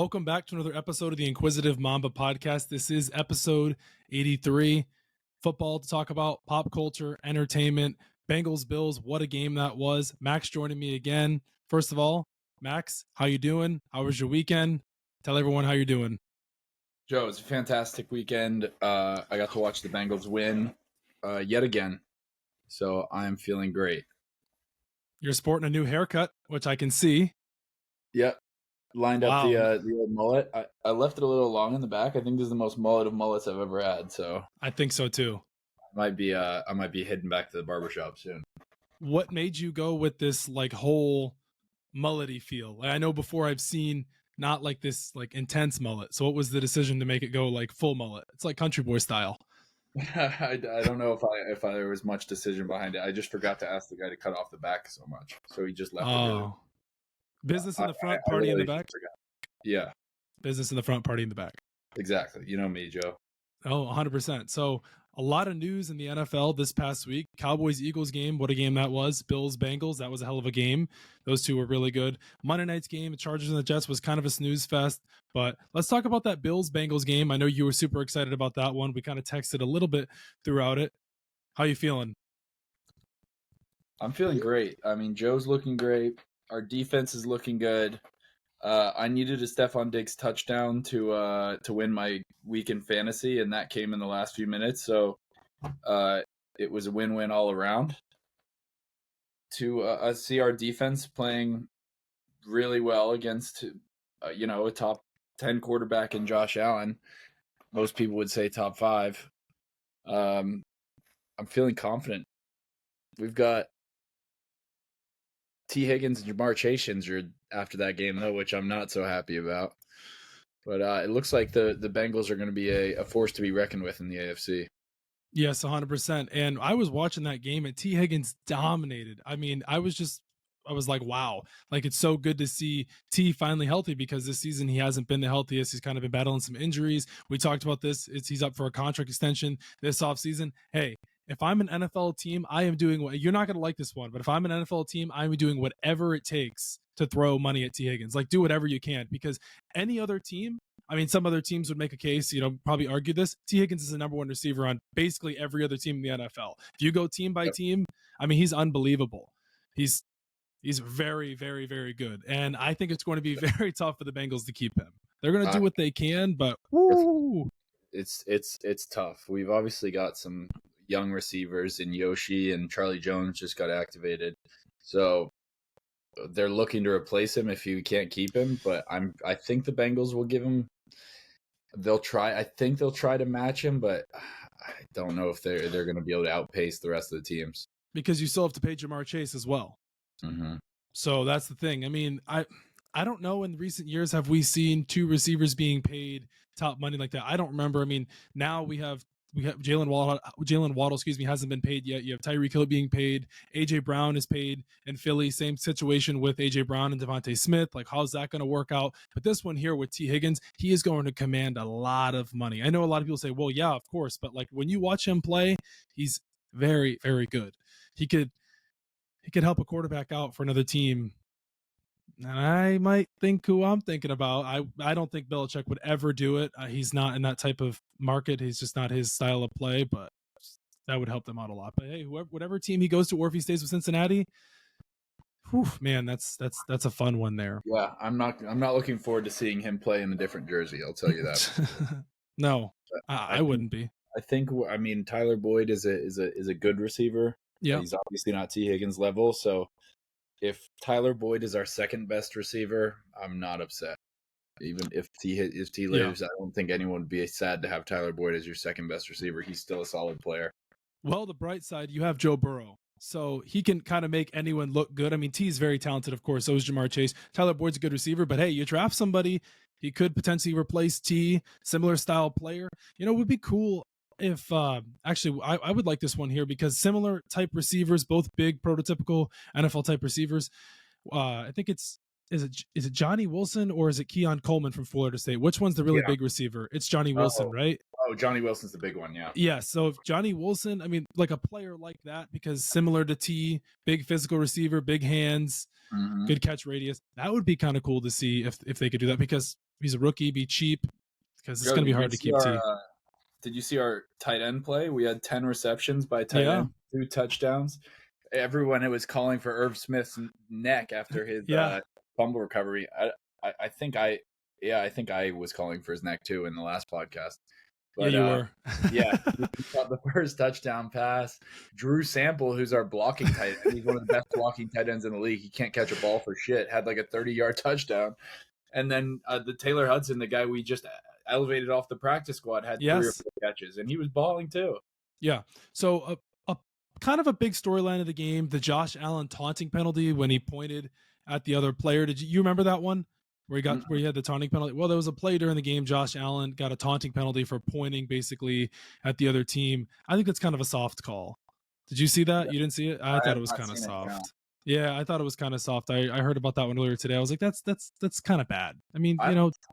Welcome back to another episode of the Inquisitive Mamba podcast. This is episode 83. Football to talk about, pop culture, entertainment, Bengals, Bills. What a game that was. Max joining me again. First of all, Max, how you doing? How was your weekend? Tell everyone how you're doing. Joe, it's a fantastic weekend. I got to watch the Bengals win yet again, so I'm feeling great. You're sporting a new haircut, which I can see. Yep. Lined up the old mullet. I left it a little long in the back. I think this is the most mullet of mullets I've ever had. So I think so too. I might be heading back to the barbershop soon. What made you go with this like whole mullety feel? I know before I've seen not like this like intense mullet. So what was the decision to make it go like full mullet? It's like country boy style. I don't know if there was much decision behind it. I just forgot to ask the guy to cut off the back so much, so he just left it. Really. Business in the front, party in the back. Yeah. Business in the front, party in the back. Exactly. You know me, Joe. Oh, 100%. So a lot of news in the NFL this past week. Cowboys Eagles game. What a game that was. Bills-Bengals. That was a hell of a game. Those two were really good. Monday night's game, the Chargers and the Jets, was kind of a snooze fest. But let's talk about that Bills-Bengals game. I know you were super excited about that one. We kind of texted a little bit throughout it. How you feeling? I'm feeling great. I mean, Joe's looking great. Our defense is looking good. I needed a Stephon Diggs touchdown to win my week in fantasy, and that came in the last few minutes. So it was a win-win all around. To see our defense playing really well against, a top 10 quarterback in Josh Allen. Most people would say top 5. I'm feeling confident. We've got T. Higgins and Jamar Chase injured after that game, though, which I'm not so happy about. But it looks like the Bengals are going to be a force to be reckoned with in the AFC. Yes, 100%. And I was watching that game, and T. Higgins dominated. I mean, I was like, wow. Like, it's so good to see T finally healthy, because this season he hasn't been the healthiest. He's kind of been battling some injuries. We talked about this. He's up for a contract extension this offseason. Hey, if I'm an NFL team, I am doing what you're not going to like this one, but if I'm an NFL team, I'm doing whatever it takes to throw money at T. Higgins. Like, do whatever you can, because any other team, I mean, some other teams would make a case, probably argue this. T. Higgins is the number one receiver on basically every other team in the NFL. If you go team by team, I mean, he's unbelievable. He's very, very, very good. And I think it's going to be very tough for the Bengals to keep him. They're going to do what they can, but woo! It's tough. We've obviously got some young receivers in Yoshi, and Charlie Jones just got activated. So they're looking to replace him if you can't keep him, but I think the Bengals will give him. I think they'll try to match him, but I don't know if they're going to be able to outpace the rest of the teams. Because you still have to pay Jamar Chase as well. Mm-hmm. So that's the thing. I mean, I don't know, in recent years, have we seen two receivers being paid top money like that? I don't remember. I mean, now we have Jalen Waddle, hasn't been paid yet. You have Tyreek Hill being paid. AJ Brown is paid in Philly. Same situation with AJ Brown and Devontae Smith. Like, how's that going to work out? But this one here with T. Higgins, he is going to command a lot of money. I know a lot of people say, well, yeah, of course. But like, when you watch him play, he's very, very good. He could help a quarterback out for another team. And I might think who I'm thinking about. I don't think Belichick would ever do it. He's not in that type of market. He's just not his style of play, but that would help them out a lot. But hey, whatever team he goes to, or if he stays with Cincinnati, man, that's a fun one there. Yeah, I'm not looking forward to seeing him play in a different jersey. I'll tell you that. No, I wouldn't be. I think Tyler Boyd is a good receiver. Yeah, he's obviously not T. Higgins level, so. If Tyler Boyd is our second best receiver, I'm not upset. Even if T lives, I don't think anyone would be sad to have Tyler Boyd as your second best receiver. He's still a solid player. Well, the bright side, you have Joe Burrow. So he can kind of make anyone look good. I mean, T is very talented, of course. So is Jamar Chase. Tyler Boyd's a good receiver. But hey, you draft somebody, he could potentially replace T, similar style player. It would be cool if actually I would like this one here, because similar type receivers, both big prototypical NFL type receivers. I think is it Johnny Wilson or is it Keon Coleman from Florida State? Which one's the really big receiver? It's Johnny Wilson, right? Oh, Johnny Wilson's the big one, yeah. Yeah, so if Johnny Wilson, I mean, like a player like that, because similar to T, big physical receiver, big hands, good catch radius, that would be kind of cool to see if they could do that, because He's a rookie, be cheap, because it's Joe, going to be hard to keep T. did you see our tight end play? We had 10 receptions by tight Yeah. end, 2 touchdowns. Everyone was calling for Irv Smith's neck after his fumble recovery. I think I was calling for his neck too in the last podcast. But, yeah, you were. Yeah, he got the first touchdown pass. Drew Sample, who's our blocking tight end, he's one of the best blocking tight ends in the league. He can't catch a ball for shit. Had like a 30-yard touchdown. And then the Taylor Hudson, the guy we just elevated off the practice squad, had 3 or 4 catches, and he was balling too. Yeah. So a kind of a big storyline of the game, the Josh Allen taunting penalty when he pointed at the other player. Did you remember that one where he had the taunting penalty? Well, there was a play during the game. Josh Allen got a taunting penalty for pointing basically at the other team. I think that's kind of a soft call. Did you see that? Yeah. You didn't see it? I thought it was kind of soft. Yeah, I thought it was kind of soft. I heard about that one earlier today. I was like, that's kind of bad. I mean,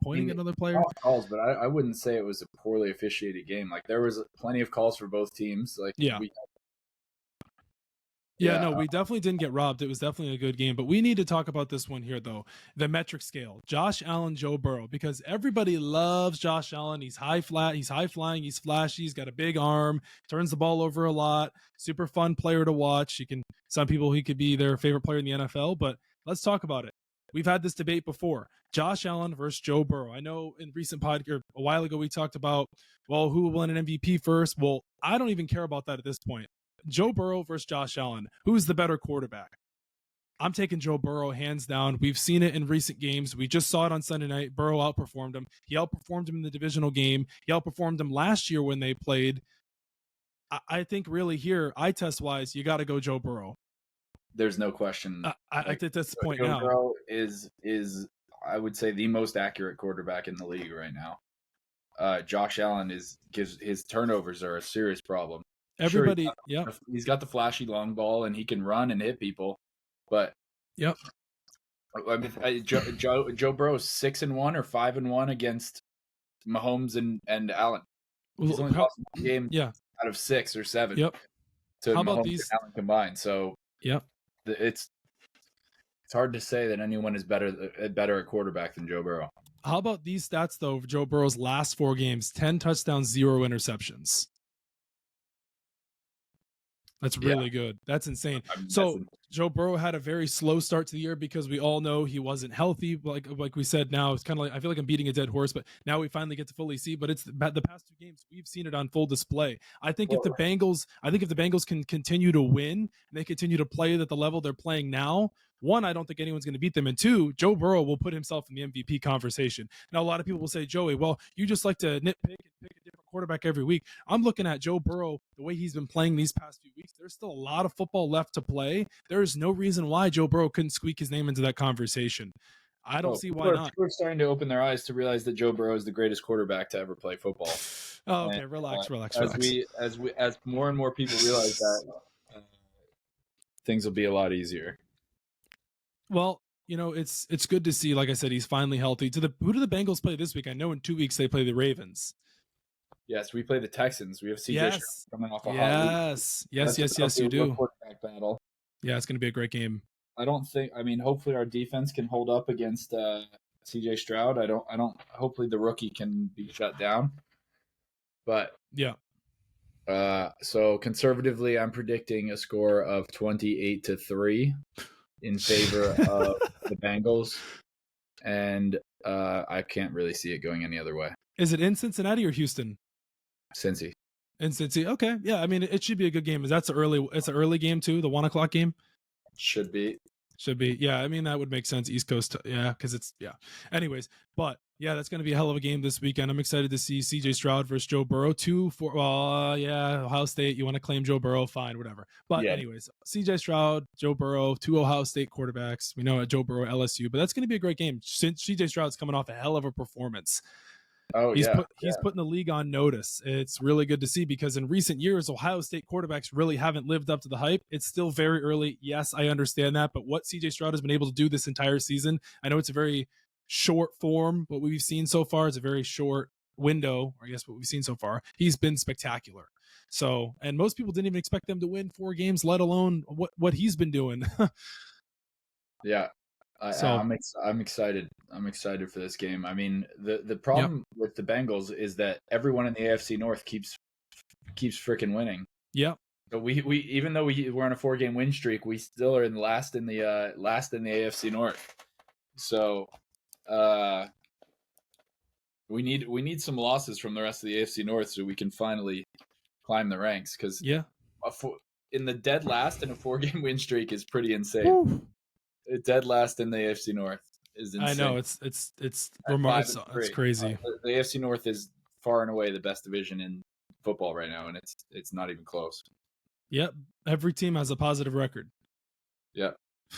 pointing at another player. Calls, but I wouldn't say it was a poorly officiated game. Like there was plenty of calls for both teams. Like no, we definitely didn't get robbed. It was definitely a good game, but we need to talk about this one here though. The metric scale, Josh Allen, Joe Burrow, because everybody loves Josh Allen. He's high flying, he's flashy, he's got a big arm, turns the ball over a lot, super fun player to watch. Some people, he could be their favorite player in the NFL, but let's talk about it. We've had this debate before. Josh Allen versus Joe Burrow. I know in recent podcast a while ago we talked about, well, who will win an MVP first? Well, I don't even care about that at this point. Joe Burrow versus Josh Allen. Who's the better quarterback? I'm taking Joe Burrow hands down. We've seen it in recent games. We just saw it on Sunday night. Burrow outperformed him. He outperformed him in the divisional game. He outperformed him last year when they played. I think really here, eye test wise, you got to go Joe Burrow. There's no question. At this point Joe now, Burrow is I would say the most accurate quarterback in the league right now. Josh Allen gives his turnovers are a serious problem. Everybody, he's got the flashy long ball and he can run and hit people, but I mean, Joe Burrow's 6-1 or 5-1 against Mahomes and Allen. He's only lost one game out of 6 or 7. Yep. To Mahomes and Allen combined. So it's hard to say that anyone is better at quarterback than Joe Burrow. How about these stats though? Joe Burrow's last 4 games: 10 touchdowns, 0 interceptions. That's really good. That's insane. Joe Burrow had a very slow start to the year because we all know he wasn't healthy. Like we said, now it's kind of like, I feel like I'm beating a dead horse, but now we finally get to fully see. But it's the past 2 games we've seen it on full display. I think if the Bengals can continue to win and they continue to play at the level they're playing now, 1, I don't think anyone's going to beat them, and 2, Joe Burrow will put himself in the MVP conversation. Now, a lot of people will say, Joey, well, you just like to nitpick and pick a different quarterback every week. I'm looking at Joe Burrow, the way he's been playing these past few weeks. There's still a lot of football left to play. There is no reason why Joe Burrow couldn't squeak his name into that conversation. I don't see why not. People are starting to open their eyes to realize that Joe Burrow is the greatest quarterback to ever play football. Oh, okay, relax. As more and more people realize that, things will be a lot easier. Well, it's good to see. Like I said, he's finally healthy. Who do the Bengals play this week? I know in 2 weeks they play the Ravens. Yes, we play the Texans. We have CJ coming off a hot week. Yes, you do. Quarterback battle. Yeah, it's going to be a great game. Hopefully our defense can hold up against CJ Stroud. Hopefully the rookie can be shut down. But so conservatively, I'm predicting a score of 28-3 in favor of the Bengals, and I can't really see it going any other way. Is it in Cincinnati or Houston? Cincy. In Cincy. Okay. Yeah, I mean, it should be a good game. It's an early game too, the 1 o'clock game? Should be. Yeah, I mean, that would make sense. East Coast. Yeah, because it's, Anyways, but that's going to be a hell of a game this weekend. I'm excited to see CJ Stroud versus Joe Burrow. Ohio State. You want to claim Joe Burrow? Fine, whatever. But anyways, CJ Stroud, Joe Burrow, 2 Ohio State quarterbacks. We know Joe Burrow, LSU, but that's going to be a great game since CJ Stroud's coming off a hell of a performance. He's putting the league on notice. It's really good to see because in recent years, Ohio State quarterbacks really haven't lived up to the hype. It's still very early. Yes, I understand that. But what CJ Stroud has been able to do this entire season, I know it's a very short form, but what we've seen so far is a very short window. I guess what we've seen so far, he's been spectacular. So, and most people didn't even expect them to win 4 games, let alone what he's been doing. Yeah. So I'm excited. I'm excited for this game. I mean, the problem with the Bengals is that everyone in the AFC North keeps freaking winning. yeah, But we even though we're on a 4-game win streak, we still are in last in the AFC North. So we need some losses from the rest of the AFC North so we can finally climb the ranks, because yeah. in the dead last in a 4-game win streak is pretty insane. Woo. Dead last in the AFC North is insane. I know it's At remarkable. 5-3. It's crazy. The AFC North is far and away the best division in football right now, and it's not even close. Yep, every team has a positive record. Yeah.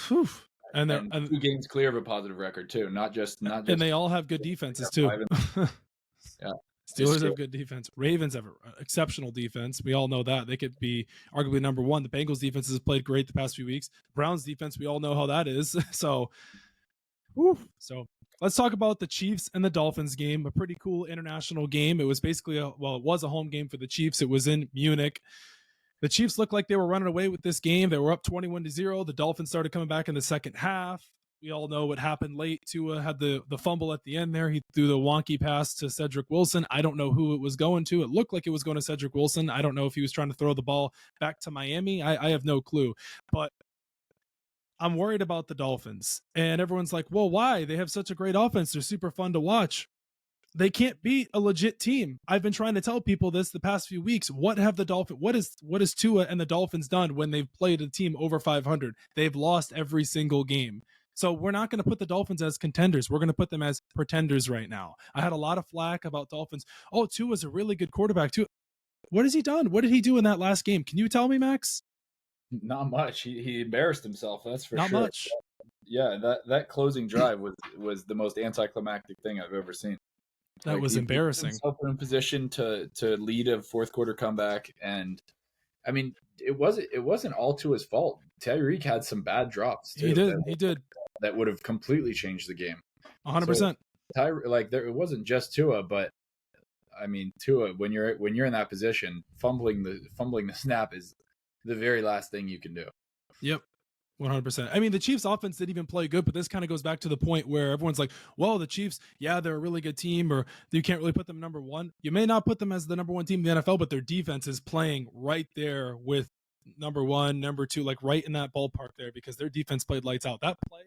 Whew. And they're 2 games clear of a positive record too, not just. And they all have good defenses too. Yeah. Steelers have good defense. Ravens have exceptional defense. We all know that. They could be arguably number one. The Bengals defense has played great the past few weeks. Browns defense, we all know how that is. So let's talk about the Chiefs and the Dolphins game. A pretty cool international game. It was basically it was a home game for the Chiefs. It was in Munich. The Chiefs looked like they were running away with this game. They were up 21-0. The Dolphins started coming back in the second half. We all know what happened late. Tua had the fumble at the end there. He threw the wonky pass to Cedric Wilson. I don't know who it was going to. It looked like it was going to Cedric Wilson. I don't know if he was trying to throw the ball back to Miami. I have no clue. But I'm worried about the Dolphins. And everyone's like, well, why? They have such a great offense. They're super fun to watch. They can't beat a legit team. I've been trying to tell people this the past few weeks. What have the Dolphins? What is Tua and the Dolphins done when they've played a team over 500? They've lost every single game. So we're not going to put the Dolphins as contenders. We're going to put them as pretenders right now. I had a lot of flack about Dolphins. Oh, Tua's a really good quarterback too. What has he done? What did he do in that last game? Can you tell me, Max? Not much. He embarrassed himself. That's for sure. Not much. Yeah, that closing drive was the most anticlimactic thing I've ever seen. That was embarrassing. He put himself in a position to lead a fourth quarter comeback, and I mean, it wasn't all to his fault. Tyreek had some bad drops too. He did. That would have completely changed the game. 100%. It wasn't just Tua, but I mean, Tua, when you're in that position, fumbling the snap is the very last thing you can do. Yep. 100%. I mean, the Chiefs offense didn't even play good, but this kind of goes back to the point where everyone's like, well, the Chiefs, yeah, they're a really good team, or you can't really put them number one. You may not put them as the number one team in the NFL, but their defense is playing right there with number one, number two, like right in that ballpark there, because their defense played lights out. That play,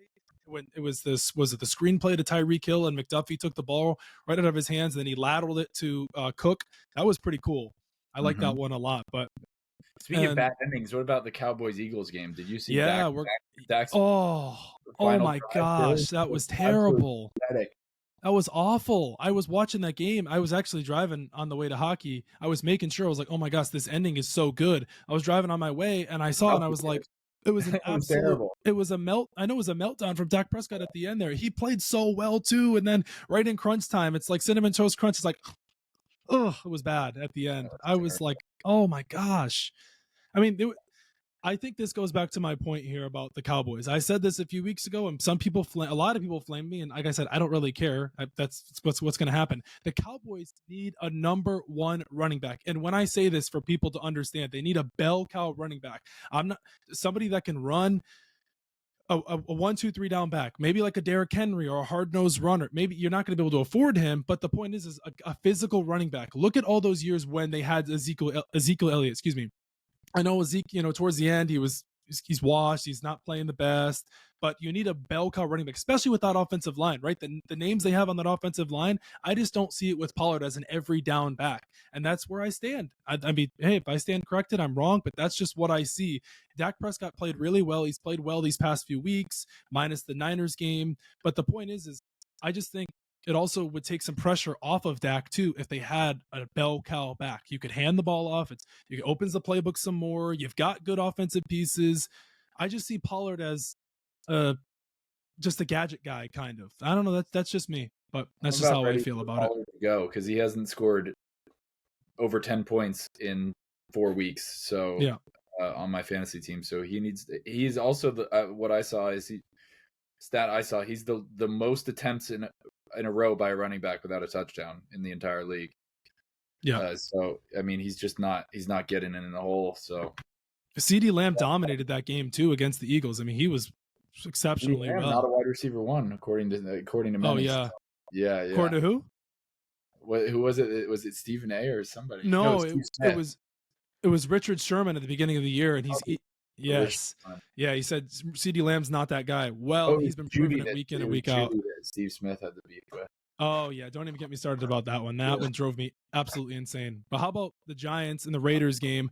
when it was the screenplay to Tyreek Hill and McDuffie took the ball right out of his hands, and then he lateraled it to Cook. That was pretty cool. I like that one a lot. But speaking of bad endings, what about the Cowboys Eagles game? Did you see? Yeah, Dak's oh my gosh, that was terrible. That was awful. I was watching that game. I was actually driving on the way to hockey. I was making sure. I was like, oh my gosh, this ending is so good. I was driving on my way and I saw it and I was like, it was an absolute, terrible. It was a I know it was a meltdown from Dak Prescott at the end there. He played so well too. And then right in crunch time, it's like Cinnamon Toast Crunch. It's like, oh, it was bad at the end. I was like, oh my gosh. I mean, I think this goes back to my point here about the Cowboys. I said this a few weeks ago, and a lot of people flamed me. And like I said, I don't really care. That's what's going to happen. The Cowboys need a number one running back. And when I say this for people to understand, they need a bell cow running back. I'm not somebody that can run a 1-2-3 down back, maybe like a Derrick Henry or a hard-nosed runner. Maybe you're not going to be able to afford him, but the point is a physical running back. Look at all those years when they had Ezekiel Elliott, excuse me. I know Ezekiel, towards the end, he's washed. He's not playing the best, but you need a bell cow running back, especially with that offensive line, right? The names they have on that offensive line, I just don't see it with Pollard as an every down back. And that's where I stand. I mean, hey, if I stand corrected, I'm wrong, but that's just what I see. Dak Prescott played really well. He's played well these past few weeks, minus the Niners game. But the point is I just think it also would take some pressure off of Dak too if they had a bell cow back. You could hand the ball off. It opens the playbook some more. You've got good offensive pieces. I just see Pollard as just a gadget guy, kind of. I don't know. That's just me, but that's just how I feel about it. Go because he hasn't scored over 10 points in 4 weeks. So yeah, on my fantasy team, so he's also what I saw is he's the most attempts in a row by a running back without a touchdown in the entire league. Yeah. So I mean, he's not getting in the hole. So CeeDee Lamb dominated that game too against the Eagles. I mean, he was exceptionally Not a well. wide receiver one, according to Oh many. yeah. Yeah. According to who? Who was it? Was it Stephen A. or somebody? No, No, Steve it Smith. was Richard Sherman at the beginning of the year, and Rich. yes, yeah, he said CeeDee Lamb's not that guy. Well, Oh, he's been proving it week in and week out. That Steve Smith had the beef with. Oh yeah, don't even get me started about that one. That one drove me absolutely insane. But how about the Giants and the Raiders game?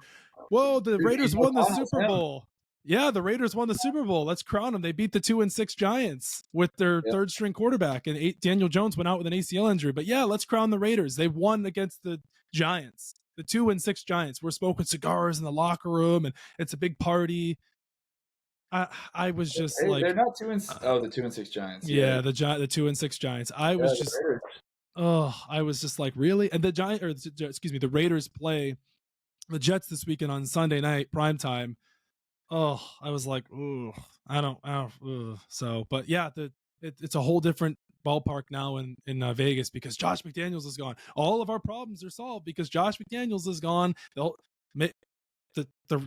Whoa, the Raiders won the Super Bowl. Yeah, the Raiders won the Super Bowl. Let's crown them. They beat the 2-6 Giants with their third string quarterback, and Daniel Jones went out with an ACL injury. But yeah, let's crown the Raiders. They won against the Giants, the 2-6 Giants. We're smoking cigars in the locker room, and it's a big party. I was just they're not 2-6. The 2-6 Giants. Yeah, the 2-6 Giants. I was just. I was just like, really? And the Raiders play the Jets this weekend on Sunday night, primetime. Oh, I was like, ooh, I don't. So, but yeah, it's a whole different ballpark now in Vegas because Josh McDaniels is gone. All of our problems are solved because Josh McDaniels is gone. The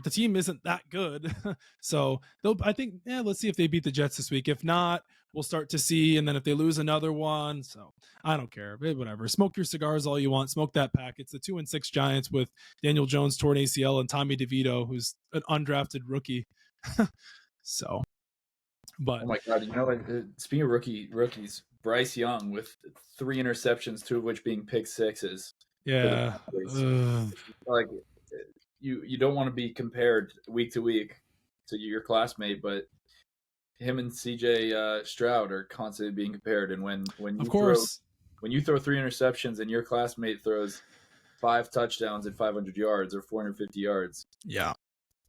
team isn't that good. So I think, let's see if they beat the Jets this week. If not, we'll start to see. And then if they lose another one, so I don't care. Whatever. Smoke your cigars all you want. Smoke that pack. It's the 2-6 Giants with Daniel Jones torn ACL and Tommy DeVito, who's an undrafted rookie. So, but oh my God, you know what? Speaking of rookies, Bryce Young with 3 interceptions, 2 of which being pick sixes. Yeah. Like, you don't want to be compared week to week to your classmate, but him and CJ Stroud are constantly being compared. And when you throw 3 interceptions and your classmate throws 5 touchdowns and 500 yards or 450 yards, yeah,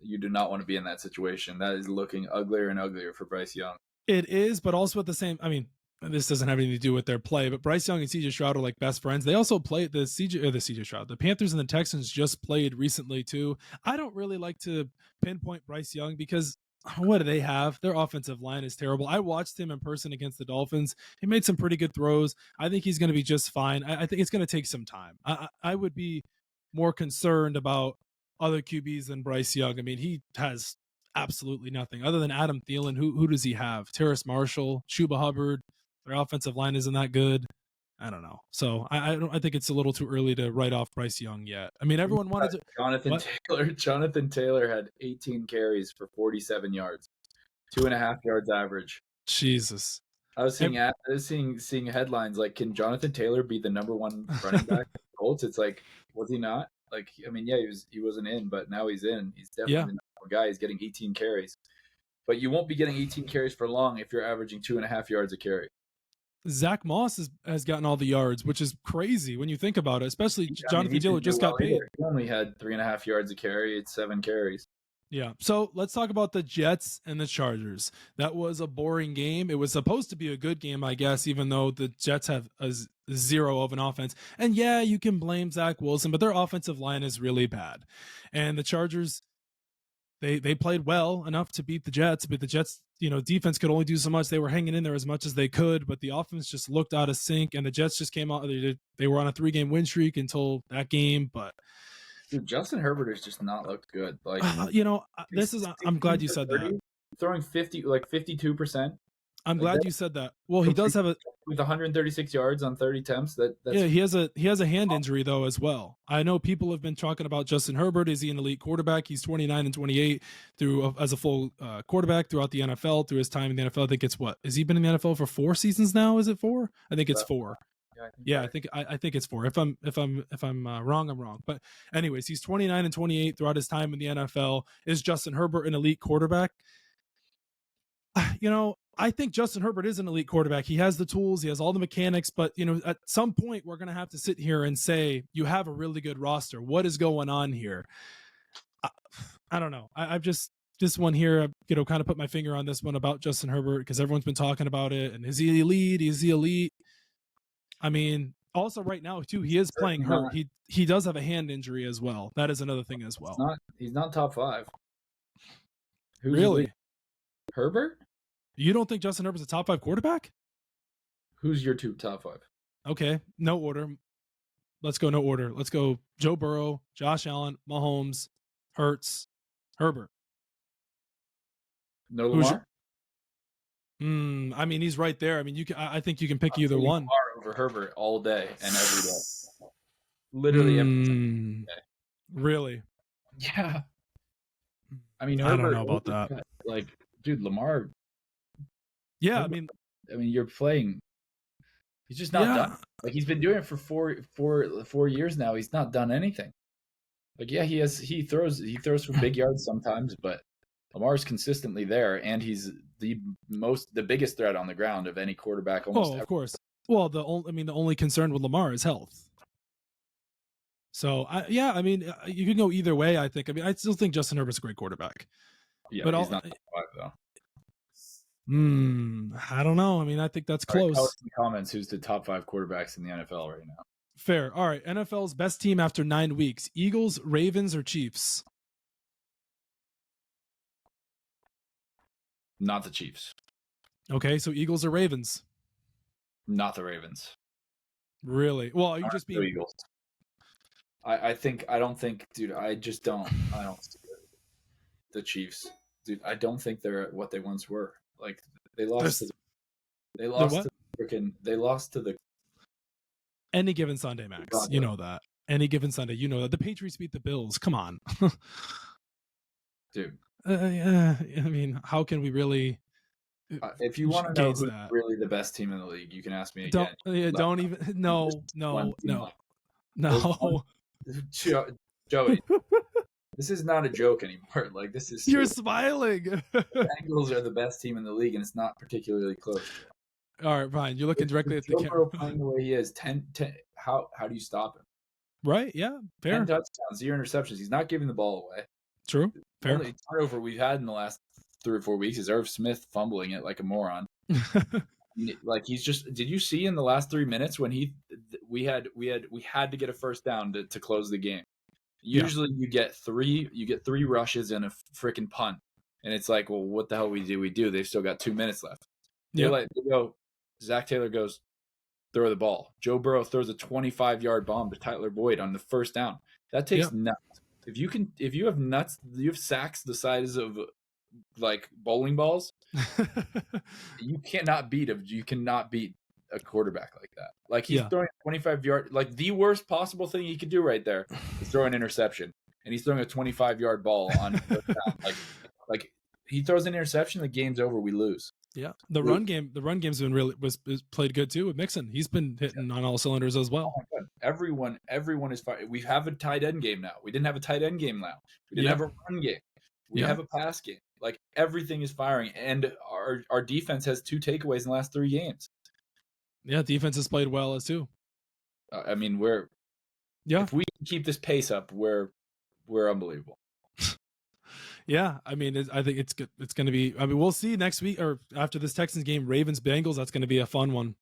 you do not want to be in that situation. That is looking uglier and uglier for Bryce Young. It is, but also at the same, I mean, this doesn't have anything to do with their play, but Bryce Young and CJ Stroud are like best friends. They also played the CJ Stroud. The Panthers and the Texans just played recently too. I don't really like to pinpoint Bryce Young because what do they have? Their offensive line is terrible. I watched him in person against the Dolphins. He made some pretty good throws. I think he's going to be just fine. I think it's going to take some time. I would be more concerned about other QBs than Bryce Young. I mean, he has absolutely nothing other than Adam Thielen. Who does he have? Terrace Marshall, Chuba Hubbard. Their offensive line isn't that good. I don't know. So I think it's a little too early to write off Bryce Young yet. I mean, everyone wanted to. Jonathan Taylor had 18 carries for 47 yards, 2.5 yards average. Jesus. I was seeing headlines like, can Jonathan Taylor be the number 1 running back for the Colts? It's like, was he not? Like, I mean, yeah, he wasn't in, but now he's in. He's definitely the number 1 guy. He's getting 18 carries. But you won't be getting 18 carries for long if you're averaging 2.5 yards a carry. Zach Moss has gotten all the yards, which is crazy when you think about it, especially Jonathan Taylor just got paid. He only had 3.5 yards a carry. It's 7 carries. Yeah. So let's talk about the Jets and the Chargers. That was a boring game. It was supposed to be a good game, I guess, even though the Jets have a 0 of an offense. And yeah, you can blame Zach Wilson, but their offensive line is really bad. And the Chargers, they played well enough to beat the Jets, but the Jets, defense could only do so much. They were hanging in there as much as they could, but the offense just looked out of sync, and the Jets just came out. They were on a 3-game win streak until that game, but dude, Justin Herbert has just not looked good. Like, I'm glad you said that. Throwing 52%. I'm glad you said that. Well, he does have with 136 yards on 30 attempts. He has a hand injury though as well. I know people have been talking about Justin Herbert. Is he an elite quarterback? He's 29 and 28 as a full quarterback throughout the NFL. Through his time in the NFL, I think it's has he been in the NFL for 4 seasons now? Is it 4? I think it's 4. I think it's 4. If I'm wrong, I'm wrong. But anyways, he's 29 and 28 throughout his time in the NFL. Is Justin Herbert an elite quarterback? I think Justin Herbert is an elite quarterback. He has the tools, he has all the mechanics, but at some point we're going to have to sit here and say, you have a really good roster. What is going on here? I don't know. I've just, this one here, kind of put my finger on this one about Justin Herbert because everyone's been talking about it. And is he elite? Is he elite? I mean, also right now too, he is playing hurt. He does have a hand injury as well. That is another thing as well. He's not top 5. Who's really? Elite? Herbert? You don't think Justin Herbert's a top 5 quarterback? Who's your 2 top 5? Okay, no order. Let's go no order. Let's go Joe Burrow, Josh Allen, Mahomes, Hurts, Herbert. No Lamar? I mean, he's right there. I mean, I think you can pick I'm either taking one. Lamar over Herbert all day and every day. Literally every day. Really? Yeah. I mean, I don't Herbert, know about that. like, dude, Lamar. Yeah, Herbert, I mean, you're playing. He's just not done. Like, he's been doing it for four years now. He's not done anything. Like, yeah, he throws for big yards sometimes, but Lamar's consistently there, and he's the biggest threat on the ground of any quarterback almost ever. Of course. Well, the only concern with Lamar is health. So I mean, you can go either way. I think. I mean, I still think Justin Herbert's a great quarterback. Yeah, but he's not top 5 though. I don't know. I mean, I think that's close. Right, tell us in the comments who's the top 5 quarterbacks in the NFL right now. Fair. All right. NFL's best team after 9 weeks: Eagles, Ravens, or Chiefs? Not the Chiefs. Okay, so Eagles or Ravens? Not the Ravens. Really? Well, are you just being Eagles? I don't think, dude. I don't see the Chiefs, dude. I don't think they're what they once were. Like, they lost to the Any Given Sunday, Max. You know that. Any Given Sunday, you know that. The Patriots beat the Bills. Come on. Dude. I mean, how can we really if you want to know who's really the best team in the league, you can ask me again. Don't even no. Joey, this is not a joke anymore. Like, this is You're smiling. The Bengals are the best team in the league, and it's not particularly close. All right, fine. You're looking directly at the camera. Playing the way he is, 10, how do you stop him? Right, yeah, fair. 10 touchdowns, 0 interceptions. He's not giving the ball away. True, fair. The only turnover we've had in the last 3 or 4 weeks is Irv Smith fumbling it like a moron. Like, he's just. Did you see in the last 3 minutes when we had to get a first down to close the game? Usually you get three rushes and a freaking punt, and it's like, well, what the hell we do? They've still got 2 minutes left. They go. Zach Taylor goes, throw the ball. Joe Burrow throws a 25-yard bomb to Tyler Boyd on the first down. That takes nuts. If you have nuts, you have sacks the size of like bowling balls. You cannot beat a quarterback like that. Like, he's throwing a 25-yard, like, the worst possible thing he could do right there is throw an interception, and he's throwing a 25-yard ball on first down. Like he throws an interception, the game's over, we lose. Yeah, the run game's been really was played good too with Mixon. He's been hitting on all cylinders as well. Oh my God. Everyone is fighting. We have a tight end game now. We didn't have a tight end game now. We didn't have a run game. We have a pass game. Like, everything is firing, and our defense has 2 takeaways in the last 3 games. Yeah, defense has played well as too. I mean, if we keep this pace up, we're unbelievable. Yeah, I mean, I think it's good. It's going to be. I mean, we'll see next week or after this Texans game, Ravens Bengals. That's going to be a fun one.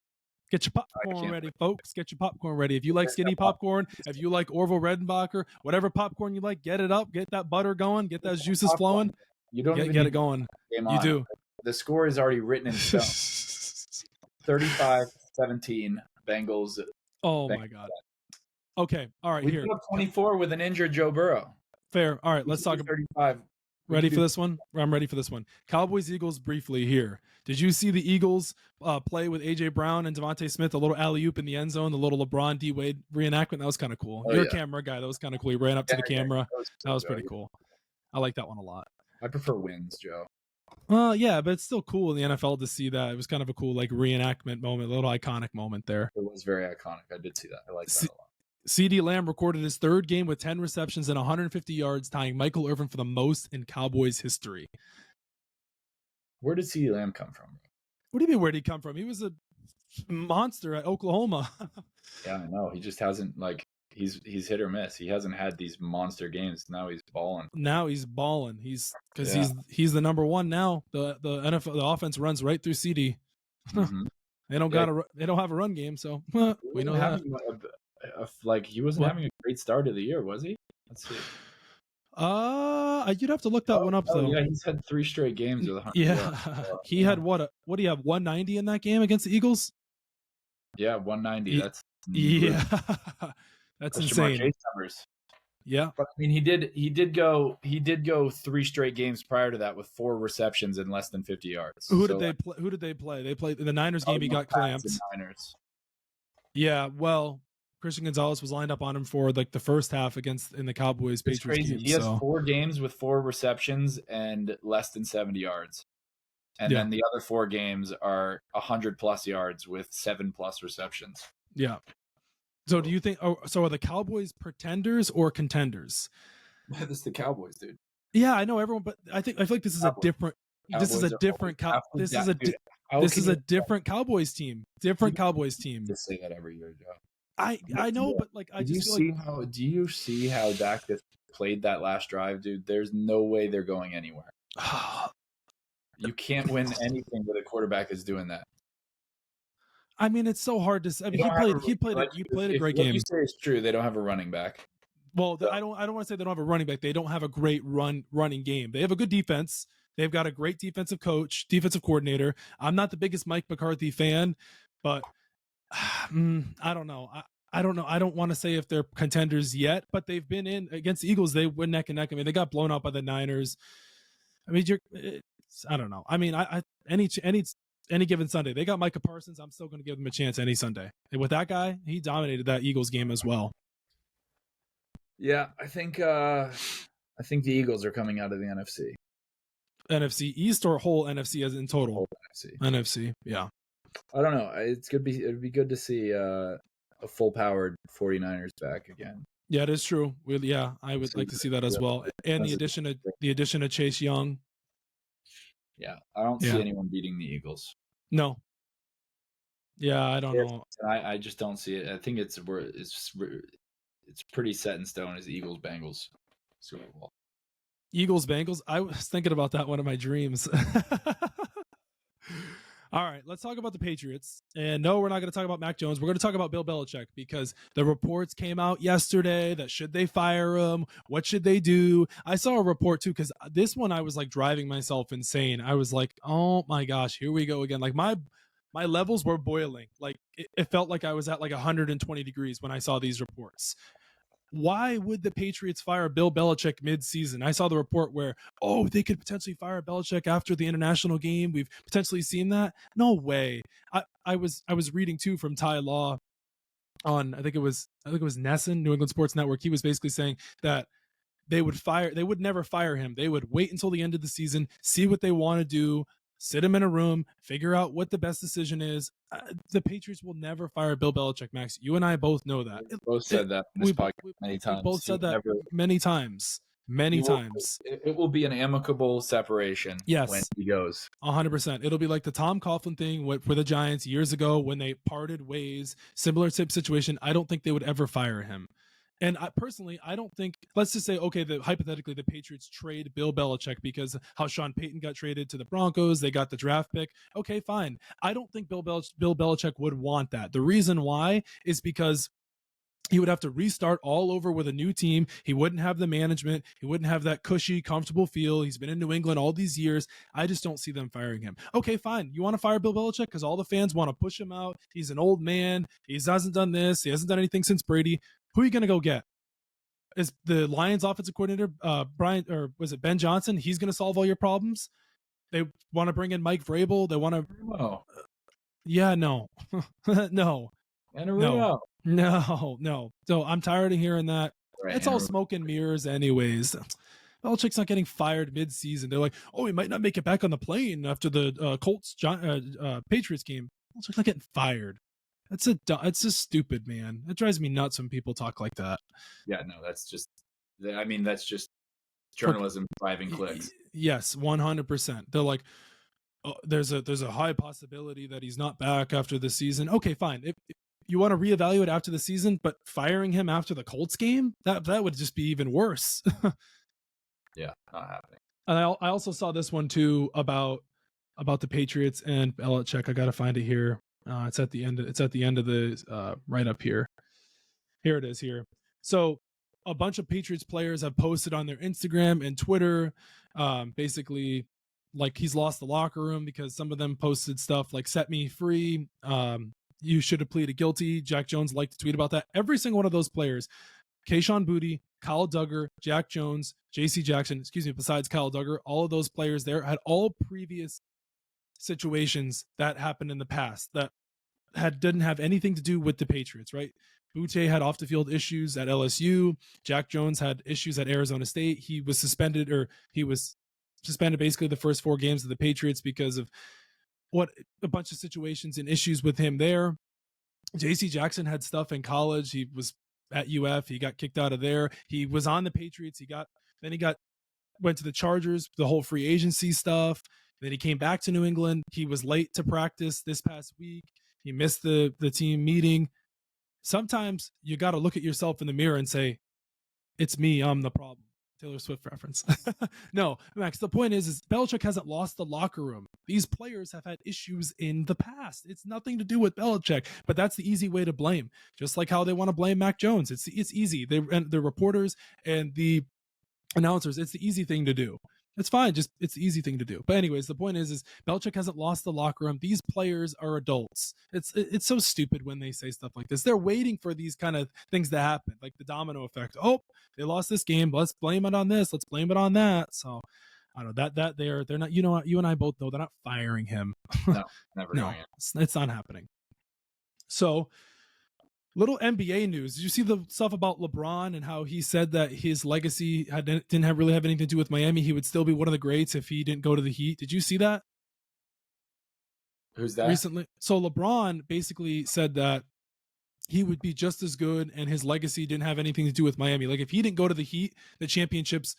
Get your popcorn ready, folks. Get your popcorn ready. If you like skinny popcorn, if you like Orville Redenbacher, whatever popcorn you like, get it up. Get that butter going. Get those juices flowing. You don't even get it going. You do. The score is already written in stone. 35-17 Bengals. Oh my God. Okay. All right. We put up 24 with an injured Joe Burrow. Fair. All right. Let's talk. 35. Ready for this one? I'm ready for this one. Cowboys Eagles briefly here. Did you see the Eagles play with AJ Brown and Devontae Smith, a little alley-oop in the end zone, the little LeBron D Wade reenactment? That was kind of cool. You're a camera guy. That was kind of cool. He ran up to the camera. That was pretty cool. I like that one a lot. I prefer wins, Joe. Yeah, but it's still cool in the NFL to see that. It was kind of a cool like reenactment moment, a little iconic moment there. It was very iconic. I did see that. I like that a lot. CeeDee Lamb recorded his 3rd game with 10 receptions and 150 yards, tying Michael Irvin for the most in Cowboys history. Where did CeeDee Lamb come from? What do you mean, where did he come from? He was a monster at Oklahoma. Yeah, I know. He just hasn't, like, he's hit or miss. He hasn't had these monster games. Now he's balling. He's the number 1 now. The NFL, the offense runs right through CeeDee. Mm-hmm. They don't have a run game, so we know that. He wasn't having a great start of the year, was he? Let's see. You'd have to look that one up though. Yeah, he's had 3 straight games with 100. Yeah, he had what do you have 190 in that game against the Eagles? Yeah, 190. That's that's insane. Chase numbers. Yeah. But I mean, he did go 3 straight games prior to that with 4 receptions and less than 50 yards. Who did they play? Who did they play? They played in the Niners game. He got clamped. Niners. Yeah. Well, Christian Gonzalez was lined up on him for like the first half in the Cowboys It's Patriots crazy. game. He has 4 games with 4 receptions and less than 70 yards. And then the other 4 games are 100+ yards with 7+ receptions. Yeah. So do you think? So are the Cowboys pretenders or contenders? This is the Cowboys, dude. Yeah, I know everyone, but I feel like this is a different. This is a different. This is a different Cowboys team. Different Cowboys team. Just say that every year, Joe. I know, but like I just feel like. Do you see how Dak just played that last drive, dude? There's no way they're going anywhere. You can't win anything with a quarterback that's doing that. I mean, it's so hard to. I mean, he played a great game. What you say is true. They don't have a running back. Well, I don't want to say they don't have a running back. They don't have a great running game. They have a good defense. They've got a great defensive coordinator. I'm not the biggest Mike McCarthy fan, but I don't know. I don't know. I don't want to say if they're contenders yet, but they've been in against the Eagles. They went neck and neck. I mean, they got blown out by the Niners. I mean, I don't know. I mean, any given Sunday, they got Micah Parsons. I'm still going to give them a chance any Sunday. And with that guy, he dominated that Eagles game as well. Yeah, I think the Eagles are coming out of the NFC. NFC East or whole NFC as in total? Whole NFC, yeah. I don't know. It'd be good to see a full-powered 49ers back again. Yeah, it is true. I would like to see that as well. And the addition of Chase Young. Yeah, I don't see anyone beating the Eagles. No. Yeah, I don't know. I just don't see it. I think it's pretty set in stone as Eagles-Bengals Super Bowl. Eagles-Bengals? I was thinking about that one of my dreams. All right, let's talk about the Patriots. And no, we're not going to talk about Mac Jones. We're going to talk about Bill Belichick because the reports came out yesterday that should they fire him? What should they do? I saw a report too because this one I was like driving myself insane. I was like, oh my gosh, here we go again. Like my levels were boiling. Like it felt like I was at like 120 degrees when I saw these reports. Why would the Patriots fire Bill Belichick mid-season? I saw the report where, they could potentially fire Belichick after the international game. We've potentially seen that. No way. I was reading too from Ty Law on I think it was Nesson, New England Sports Network. He was basically saying that they would never fire him. They would wait until the end of the season, see what they want to do, sit him in a room, figure out what the best decision is. The Patriots will never fire Bill Belichick, Max. You and I both know that. We both said that in this podcast many times. We both said that many times. It will be an amicable separation when he goes. 100%. It'll be like the Tom Coughlin thing for the Giants years ago when they parted ways. Similar type situation. I don't think they would ever fire him. And I don't think, let's just say, hypothetically, the Patriots trade Bill Belichick because how Sean Payton got traded to the Broncos, they got the draft pick. Okay, fine. I don't think Bill Belichick would want that. The reason why is because he would have to restart all over with a new team. He wouldn't have the management. He wouldn't have that cushy, comfortable feel. He's been in New England all these years. I just don't see them firing him. Okay, fine. You want to fire Bill Belichick because all the fans want to push him out. He's an old man. He hasn't done this. He hasn't done anything since Brady. Who are you going to go get? Is the Lions offensive coordinator, Ben Johnson? He's going to solve all your problems? They want to bring in Mike Vrabel. They want to... Oh. Yeah, no. No. And a Rio. No. So I'm tired of hearing that. Right, it's all smoke and mirrors anyways. Belichick's not getting fired mid-season. They're like, he might not make it back on the plane after the Patriots game. Belichick's not getting fired. It's just stupid, man. It drives me nuts when people talk like that. Yeah, no, that's just journalism driving clicks. Yes, 100%. They're like, there's a high possibility that he's not back after the season. Okay, fine. If you want to reevaluate after the season, but firing him after the Colts game, that would just be even worse. Yeah, not happening. And I also saw this one too about the Patriots and Belichick. I got to find it here. It's at the end. It's at the end of the right up here. Here it is here. So a bunch of Patriots players have posted on their Instagram and Twitter, basically like he's lost the locker room because some of them posted stuff like "set me free." You should have pleaded guilty. Jack Jones liked to tweet about that. Every single one of those players Kayshon Boutte, Kyle Duggar, Jack Jones, J.C. Jackson, besides Kyle Duggar, all of those players there had all previous situations that happened in the past that didn't have anything to do with the Patriots, right? Boutte had off the field issues at LSU. Jack Jones had issues at Arizona State. He was suspended basically the first 4 games of the Patriots because of a bunch of situations and issues with him there. J.C. Jackson had stuff in college. He was at UF. He got kicked out of there. He was on the Patriots. Went to the Chargers, the whole free agency stuff. Then he came back to New England. He was late to practice this past week. He missed the team meeting. Sometimes you got to look at yourself in the mirror and say, it's me, I'm the problem. Taylor Swift reference. No, Max, the point is Belichick hasn't lost the locker room. These players have had issues in the past. It's nothing to do with Belichick, but that's the easy way to blame. Just like how they want to blame Mac Jones. It's easy. The reporters and the announcers, it's the easy thing to do. It's fine. It's the easy thing to do. But anyways, the point is Belichick hasn't lost the locker room. These players are adults. It's so stupid when they say stuff like this. They're waiting for these kind of things to happen, like the domino effect. Oh, they lost this game. Let's blame it on this. Let's blame it on that. So I don't know that they're not. You know what? You and I both know they're not firing him. No, never. No, it's not happening. So. Little NBA news. Did you see the stuff about LeBron and how he said that his legacy didn't really have anything to do with Miami? He would still be one of the greats if he didn't go to the Heat. Did you see that? Who's that? Recently. So LeBron basically said that he would be just as good and his legacy didn't have anything to do with Miami. Like if he didn't go to the Heat, the championships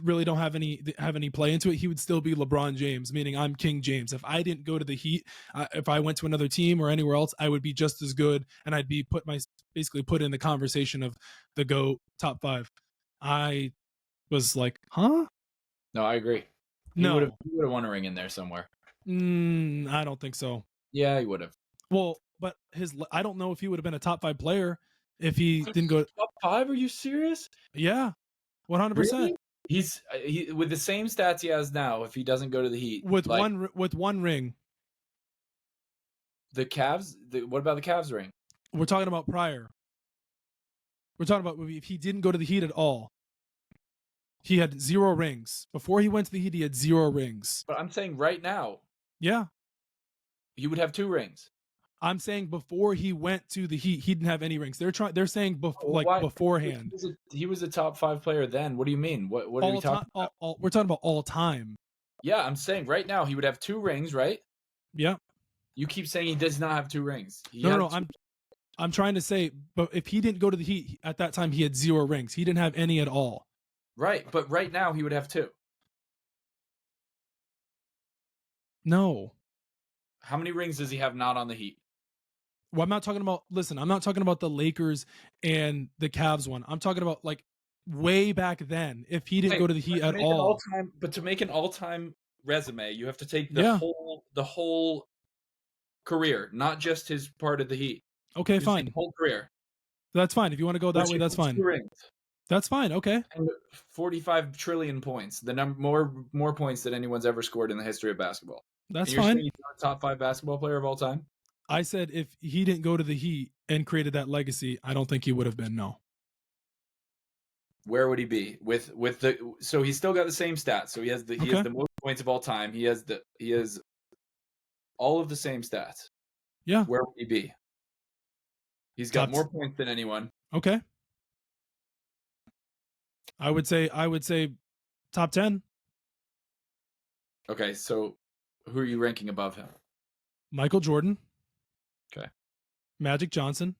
really don't have any play into it. He would still be LeBron James, meaning I'm King James. If I didn't go to the Heat, if I went to another team or anywhere else, I would be just as good, and I'd be put in the conversation of the GOAT top 5. I was like, huh? No, I agree. He would have won a ring in there somewhere. I don't think so. Yeah, he would have. Well, but I don't know if he would have been a top 5 player if he didn't go top 5. Are you serious? Yeah, 100%. Really? He's with the same stats he has now. If he doesn't go to the Heat, with one ring. The Cavs. What about the Cavs ring? We're talking about prior. We're talking about if he didn't go to the Heat at all. He had 0 rings before he went to the Heat. He had 0 rings. But I'm saying right now. Yeah. He would have 2 rings. I'm saying before he went to the Heat, he didn't have any rings. They're saying beforehand. He was a top 5 player then. What do you mean? What are we talking about? We're talking about all time. Yeah, I'm saying right now he would have 2 rings, right? Yeah. You keep saying he does not have 2 rings. No. I'm trying to say, but if he didn't go to the Heat at that time, he had 0 rings. He didn't have any at all. Right, but right now he would have 2. No. How many rings does he have not on the Heat? Well, I'm not talking about the Lakers and the Cavs one. I'm talking about like way back then. If he didn't go to the Heat at all. But to make an all-time resume, you have to take the whole career, not just his part of the Heat. Okay, fine. Whole career. That's fine. If you want to go that way, that's fine. 2 rings. That's fine. Okay. And 45 trillion points. The more points than anyone's ever scored in the history of basketball. That's fine. He's not a top 5 basketball player of all time? I said if he didn't go to the Heat and created that legacy, I don't think he would have been. No. Where would he be so he's still got the same stats. So he has the most points of all time. He has all of the same stats. Yeah. Where would he be? He's got more points than anyone. Okay. I would say top 10. Okay, so who are you ranking above him? Michael Jordan. Okay. Magic Johnson.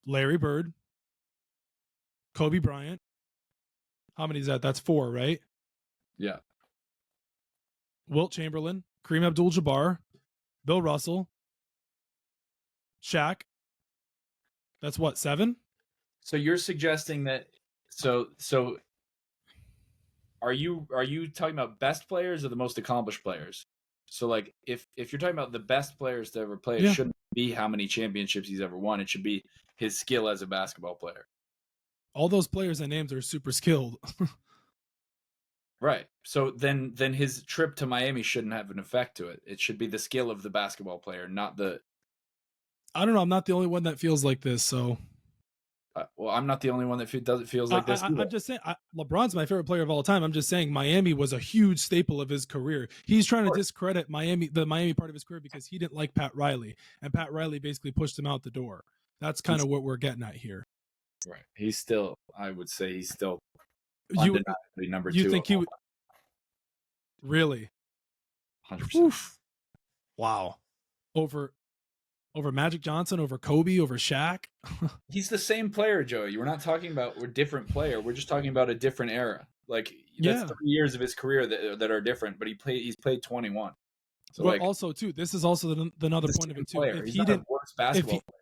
Larry Bird. Kobe Bryant. How many is that? That's 4, right? Yeah. Wilt Chamberlain. Kareem Abdul-Jabbar. Bill Russell. Shaq. That's what, 7? So you're suggesting that so are you talking about best players or the most accomplished players? So like if you're talking about the best players to ever play, it shouldn't be how many championships he's ever won. It should be his skill as a basketball player. All those players I named are super skilled. Right. So then his trip to Miami shouldn't have an effect to it. It should be the skill of the basketball player, not the... I don't know. I'm not the only one that feels like this, so... Well, I'm not the only one that feels like this. I'm just saying, LeBron's my favorite player of all time. I'm just saying Miami was a huge staple of his career. He's trying to discredit the Miami part of his career because he didn't like Pat Riley, and Pat Riley basically pushed him out the door. That's kind of what we're getting at here. Right. He's still, I would say, he's still undeniably number 2. You think he would? Really? 100%. Oof. Wow. Over Magic Johnson, over Kobe, over Shaq. He's the same player, Joey. We're not talking about a different player. We're just talking about a different era. Like that's 3 years of his career that are different, but he's played 21. So but also too, this is also another point of it too. Player. If he didn't worst basketball player.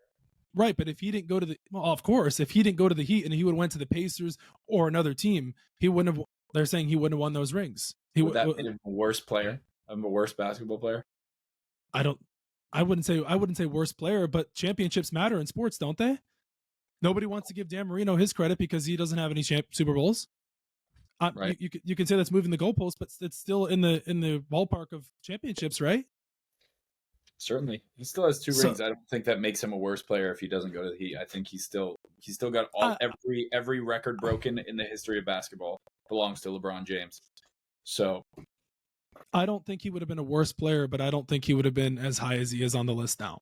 Right, but if he didn't go to of course, if he didn't go to the Heat and he would have went to the Pacers or another team, he wouldn't have. They're saying he wouldn't have won those rings. Would that make him a worse player? I'm a worse basketball player. I wouldn't say worst player, but championships matter in sports, don't they? Nobody wants to give Dan Marino his credit because he doesn't have any Super Bowls. Right. You can say that's moving the goalpost, but it's still in the ballpark of championships, right? Certainly, he still has 2 rings. I don't think that makes him a worse player if he doesn't go to the Heat. I think he's still got every record broken in the history of basketball belongs to LeBron James. So I don't think he would have been a worse player, but I don't think he would have been as high as he is on the list now.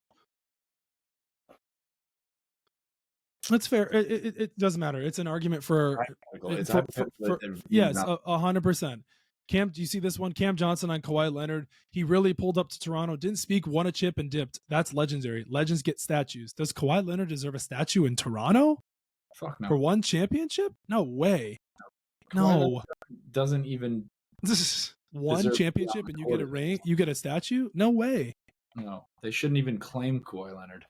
That's fair. It doesn't matter. It's an argument for yes, 100%. Cam, do you see this one? Cam Johnson on Kawhi Leonard. He really pulled up to Toronto, didn't speak, won a chip, and dipped. That's legendary. Legends get statues. Does Kawhi Leonard deserve a statue in Toronto? Fuck no. For one championship? No way. No. Doesn't even one championship and you get a ring, you get a statue? No way. No, they shouldn't even claim Kawhi Leonard.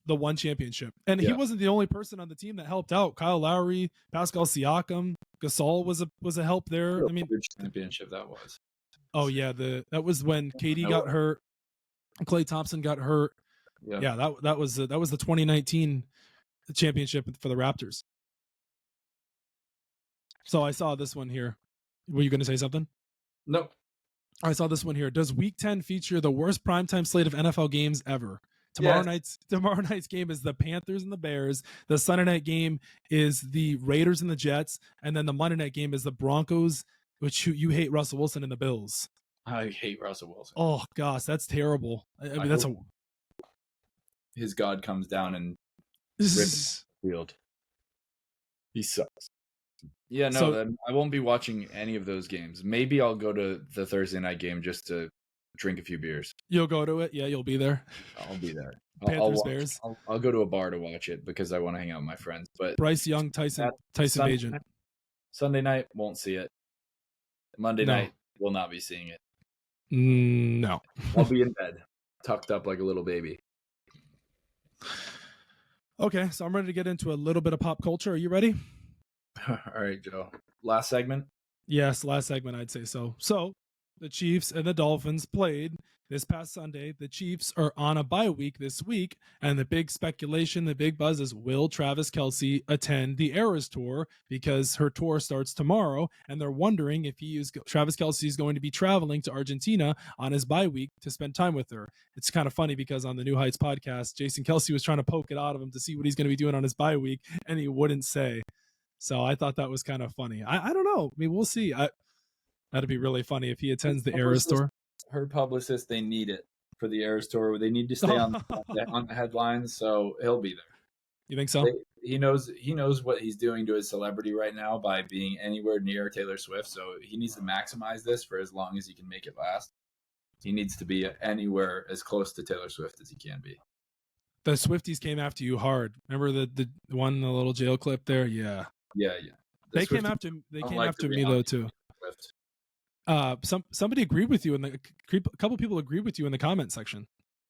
the one championship. And he wasn't the only person on the team that helped out. Kyle Lowry, Pascal Siakam, Gasol was a help there. I mean, championship that was. Oh yeah, that was when KD got hurt, Klay Thompson got hurt. Yeah, that was the 2019 championship for the Raptors. So I saw this one here. Were you going to say something? No. I saw this one here. Does Week 10 feature the worst primetime slate of NFL games ever? Tomorrow night's game is the Panthers and the Bears. The Sunday night game is the Raiders and the Jets, and then the Monday night game is the Broncos, which you hate Russell Wilson and the Bills. I hate Russell Wilson. Oh gosh, that's terrible. I mean, his God comes down and rips the field. He sucks. Yeah, no, I won't be watching any of those games. Maybe I'll go to the Thursday night game just to drink a few beers. You'll go to it? Yeah, you'll be there. I'll be there. Panthers, Bears. I'll go to a bar to watch it because I want to hang out with my friends. But Bryce Young, Tyson Bagent. Sunday night, won't see it. Monday night, will not be seeing it. No. I'll be in bed, tucked up like a little baby. Okay, so I'm ready to get into a little bit of pop culture. Are you ready? All right, Joe. Last segment? Yes, last segment, I'd say so. So, the Chiefs and the Dolphins played this past Sunday. The Chiefs are on a bye week this week, and the big speculation, the big buzz is, will Travis Kelce attend the Eras Tour, because her tour starts tomorrow, and they're wondering if Travis Kelce is going to be traveling to Argentina on his bye week to spend time with her. It's kind of funny because on the New Heights podcast, Jason Kelce was trying to poke it out of him to see what he's going to be doing on his bye week, and he wouldn't say. So I thought that was kind of funny. I don't know. I mean, we'll see. That'd be really funny if he attends the Eras Tour. Her publicist, they need it for the Eras Tour. They need to stay on the headlines, so he'll be there. You think so? He knows what he's doing to his celebrity right now by being anywhere near Taylor Swift, so he needs to maximize this for as long as he can make it last. He needs to be anywhere as close to Taylor Swift as he can be. The Swifties came after you hard. Remember the one, the little jail clip there? Yeah. Yeah. They came after me though too. Somebody agreed with you a couple people agreed with you in the comment section.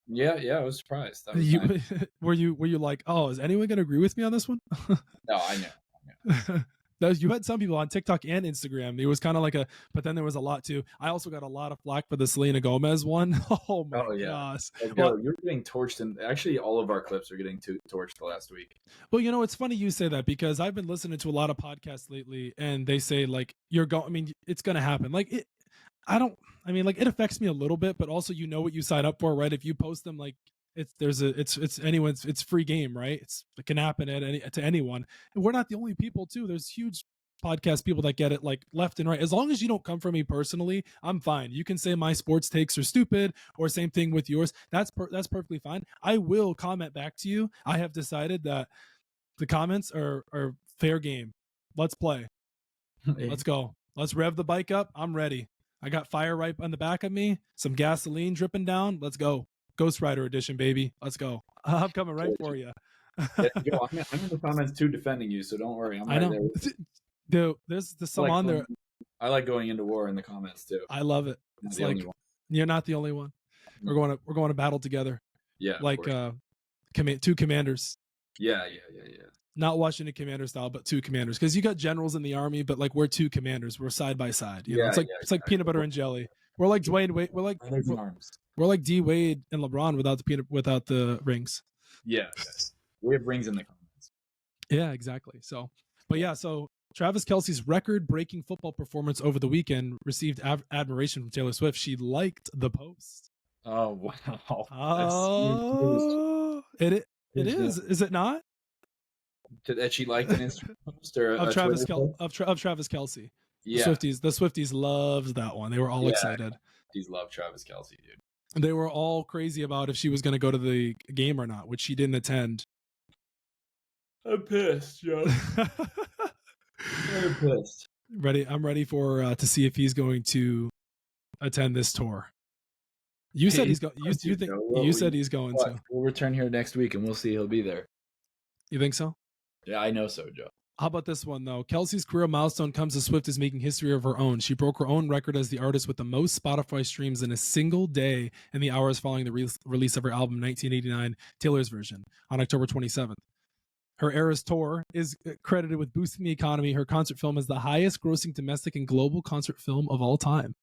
Yeah, I was surprised. That was nice. Were you like, oh, is anyone gonna agree with me on this one? No, I know. You had some people on TikTok and Instagram. It was kind of like but then there was a lot too. I also got a lot of flack for the Selena Gomez one. Oh my gosh. Well, you're getting torched, and actually all of our clips are getting torched the last week. Well, it's funny you say that because I've been listening to a lot of podcasts lately, and they say like it's gonna happen. Like it affects me a little bit, but also what you sign up for, right? If you post them, like it's anyone's, it's free game, right? It can happen to anyone. And we're not the only people too. There's huge podcast people that get it like left and right. As long as you don't come from me personally, I'm fine. You can say my sports takes are stupid, or same thing with yours. That's perfectly fine. I will comment back to you. I have decided that the comments are fair game. Let's play. Let's go. Let's rev the bike up. I'm ready. I got fire right on the back of me, some gasoline dripping down. Let's go. Ghost Rider edition, baby. Let's go. I'm coming right for you. I'm in the comments too defending you, so don't worry. I'm right there. Dude, there's some on there. I like going into war in the comments too. I love it. It's like you're not the only one. We're going to battle together. Yeah. Like two commanders. Yeah. Not Washington Commander style, but two commanders. Because you got generals in the army, but like we're two commanders. We're side by side. You know, it's like peanut butter and jelly. We're like Dwayne Wade. We're like D Wade and LeBron without the rings. Yeah. We have rings in the comments. Yeah, exactly. So, but yeah, so Travis Kelce's record-breaking football performance over the weekend received admiration from Taylor Swift. She liked the post. Oh wow! Oh, it is. Is it not? That she liked an Instagram post or of Travis Kelce. Yeah, the Swifties loved that one. They were all excited. Swifties love Travis Kelce, dude. They were all crazy about if she was going to go to the game or not, which she didn't attend. I'm pissed, Joe. I'm pissed. I'm ready for to see if he's going to attend this tour. You said he's going. You said he's going to. We'll return here next week, and we'll see he'll be there. You think so? Yeah, I know so, Joe. How about this one, though? Kelce's career milestone comes as Swift is making history of her own. She broke her own record as the artist with the most Spotify streams in a single day in the hours following the release of her album 1989, Taylor's version, on October 27th. Her Eras tour is credited with boosting the economy. Her concert film is the highest grossing domestic and global concert film of all time.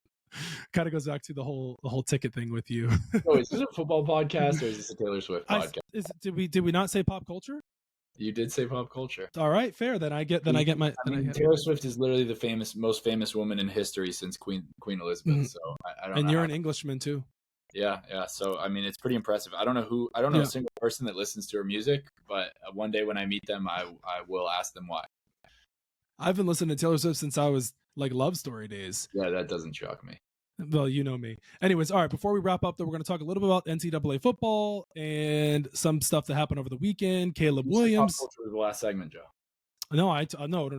Kind of goes back to the whole ticket thing with you. Oh, is this a football podcast or is this a Taylor Swift podcast? Did we not say pop culture? You did say pop culture. All right, fair. Then I get my. Taylor Swift is literally the most famous woman in history since Queen Elizabeth. Mm-hmm. So I don't. And you're an Englishman too. Yeah. So I mean, it's pretty impressive. I don't know a single person that listens to her music, but one day when I meet them, I will ask them why. I've been listening to Taylor Swift since I was like Love Story days. Yeah, that doesn't shock me. Well, you know me. Anyways, all right, before we wrap up, though, we're going to talk a little bit about NCAA football and some stuff that happened over the weekend. Caleb Williams. Pop culture was the last segment, Joe. No.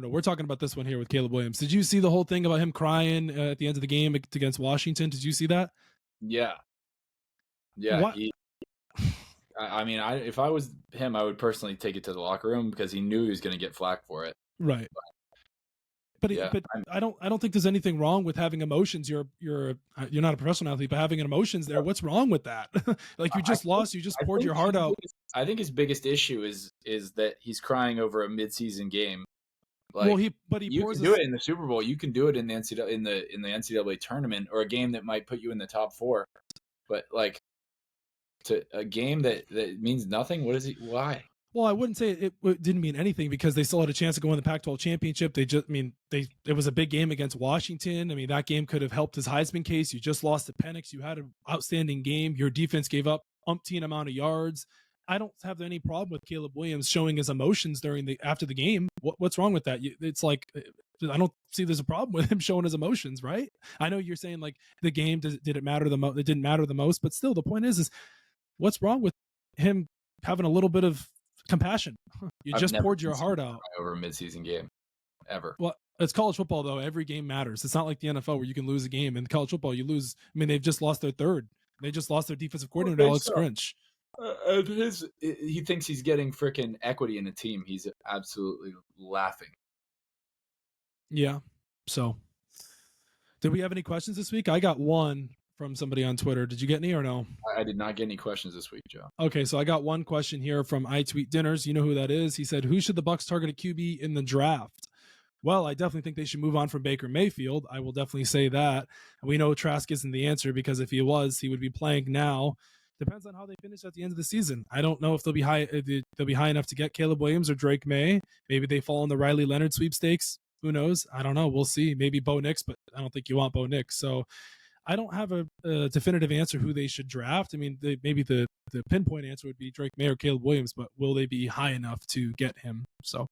We're talking about this one here with Caleb Williams. Did you see the whole thing about him crying at the end of the game against Washington? Did you see that? Yeah. If I was him, I would personally take it to the locker room because he knew he was going to get flack for it. Right. But I don't think there's anything wrong with having emotions. You're not a professional athlete, but having emotions there, what's wrong with that? Like you just lost, you just poured your heart out. I think his biggest issue is that he's crying over a midseason game. Like, well, you can do it in the Super Bowl. You can do it in the NCAA tournament or a game that might put you in the top 4. But like to a game that means nothing. What is he? Why? Well, I wouldn't say it didn't mean anything because they still had a chance to go in the Pac-12 championship. It was a big game against Washington. I mean, that game could have helped his Heisman case. You just lost to Penix. You had an outstanding game. Your defense gave up umpteen amount of yards. I don't have any problem with Caleb Williams showing his emotions after the game. What's wrong with that? It's like, I don't see there's a problem with him showing his emotions, right? I know you're saying like the game, did it matter the most? It didn't matter the most, but still the point is what's wrong with him having a little bit of compassion? I've just poured your heart out over a midseason game ever. Well, it's college football though. Every game matters. It's not like the NFL where you can lose a game. In college football, you lose. I mean, they've just lost their third. They just lost their defensive coordinator, Alex Grinch. He thinks he's getting freaking equity in a team. He's absolutely laughing. Yeah. So, did we have any questions this week? I got one from somebody on Twitter. Did you get any or no? I did not get any questions this week, Joe. Okay, so I got one question here from I Tweet Dinners. You know who that is. He said, who should the Bucs target at QB in the draft? Well, I definitely think they should move on from Baker Mayfield. I will definitely say that. We know Trask isn't the answer because if he was, he would be playing now. Depends on how they finish at the end of the season. I don't know if they'll be high enough to get Caleb Williams or Drake May. Maybe they fall in the Riley Leonard sweepstakes. Who knows? I don't know. We'll see. Maybe Bo Nix, but I don't think you want Bo Nix. So I don't have a definitive answer who they should draft. I mean, maybe the pinpoint answer would be Drake May or Caleb Williams, but will they be high enough to get him? So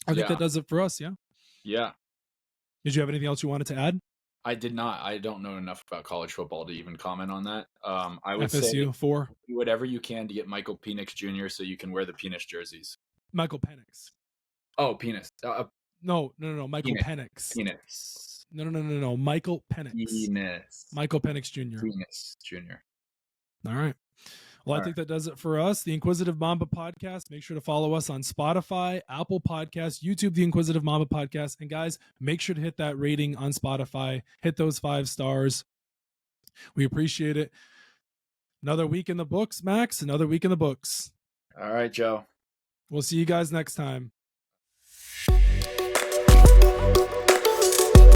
I think that does it for us. Yeah. Yeah. Did you have anything else you wanted to add? I did not. I don't know enough about college football to even comment on that. I would FSU say 4. do whatever you can to get Michael Penix Jr. so you can wear the Penix jerseys. Michael Penix. Oh, penis. No. Michael Penix. Penis. No. Michael Penix. Penis. Michael Penix Jr. Penis Jr. All right. Well, I think that does it for us. The Inquisitive Mamba podcast. Make sure to follow us on Spotify, Apple Podcasts, YouTube, The Inquisitive Mamba podcast. And guys, make sure to hit that rating on Spotify. Hit those 5 stars. We appreciate it. Another week in the books, Max. Another week in the books. All right, Joe. We'll see you guys next time.